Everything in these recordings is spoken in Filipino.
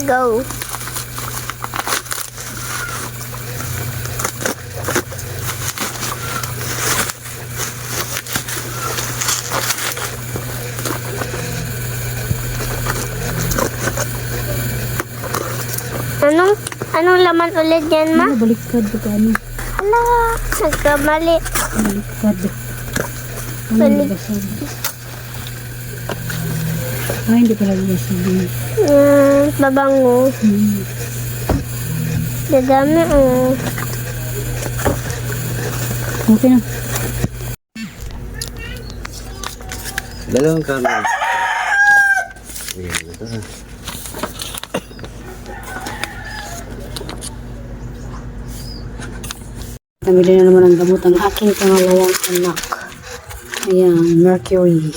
Go. Anong laman ulit yan, ma? Baliktad ko ano. Ala, nagkamali. Baliktad. Balik. Ay, hindi pala sabihin. Babango. Dadami, oh. Okay na. Dalawang camera. Ayan, ito ha. Namili na naman ang gamot ang aking pangalawang anak. Ayan, Mercury.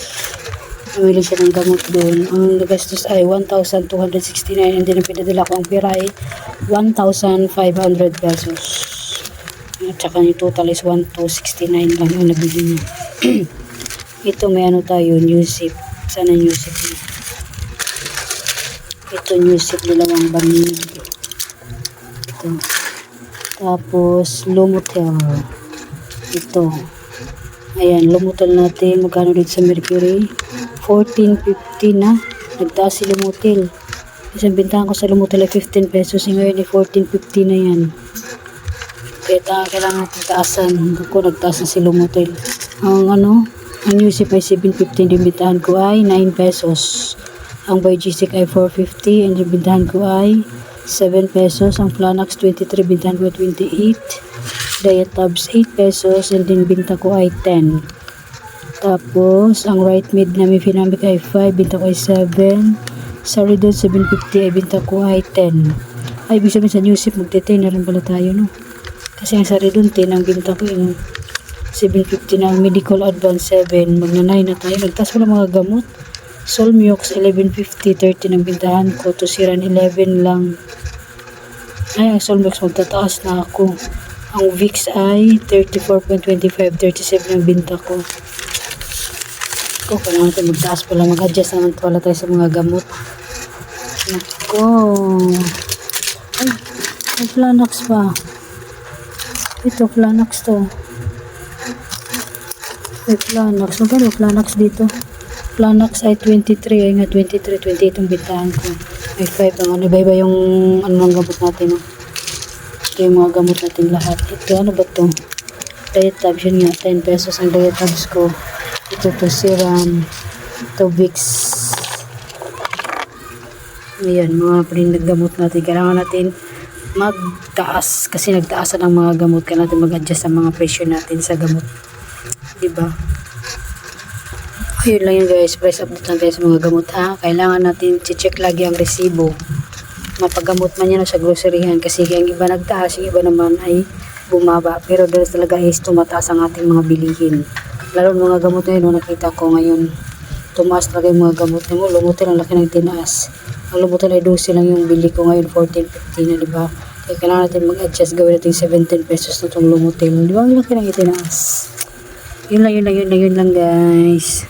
Namili siya ng gamot doon. Ang nagastos ay 1,269 and then ang pinadala ko ang pera ay 1,500 pesos. At saka yung total is 1,269 lang yung nabili niya. Ito may ano tayo, Newsip. Sana Newsip niya. Ito Newsip, dalawang banig. Ito. Tapos, Lumotel. Ito. Ayan, Lumotel natin. Magkano dito sa Mercury? 14.50 na. Nagtaas si Lumotel. Isang bintahan ko sa Lumotel ay 15 pesos. Ngayon ay 14.50 na yan. Kaya kailangan natin taasan. Ako, nagtaas na si Lumotel. Ang Newsip ay 7.50. Yung bintahan ko ay 9 pesos. Ang Biogic ay 4.50. And yung bintahan ko ay 7 pesos. Ang Planax 23, bintahan ko 28. Diatabs 8 pesos and then binta ko ay 10. Tapos ang Right Mid namin Finamic ay 5, binta ko ay 7. Sa Redon 750 ay binta ko ay 10. Ay ibig sabihin sa Newsip magte-10 na rin pala tayo, no? Kasi ang sa Redon 10 ang binta ko yun, 750 na. Ang Medical Advance 7, magna 9 na tayo. Nagtas ko ng mga gamot. Solmiox 1150, 13 ang bintahan ko. Tusiran 11 lang. Ay, ang Solmiox magtataas na ako. Ang Vicks ay 34.25, 37 ang binta ko. Kailangan natin magtaas pala. Mag-adjust naman pala tayo sa mga gamot. Nako. Ay, may Planax pa. Ito, Planax to. May Planax. Magkano Planax dito? Planax ay 23, ay nga 23, 28 ang bintahan ko. May 5 ang ano, iba-iba yung ano ng gamot natin, no? Ito yung mga gamot natin lahat. Ito, ano ba ito? Diatabs, yun nga, 10 pesos ang diatabs ko. Ito to serum, ito Vicks. Ayan, mga pinaggamot natin. Kailangan natin magtaas, kasi nagtaasan ang mga gamot. Kailangan natin mag-adjust ang mga presyo natin sa gamot. Diba? Yun lang yun guys, price update lang tayo sa mga gamot ha. Kailangan natin check lagi ang resibo. Mapagamot man yan sa groceryhan kasi ang iba nagtaas, yung iba naman ay bumaba. Pero dahil talaga is tumataas ang ating mga bilihin. Lalo mga gamot na yun, nakita ko ngayon, tumaas talaga yung mga gamot na mo. Lumotel ang laki ng tinaas. Ang Lumotel ay 12 lang yung bili ko ngayon, 14.50 na, diba? Kaya kailangan natin mag-adjust, gawin natin 17 pesos na itong Lumotel. Diba? Ang laki ng itinaas. Yun lang guys.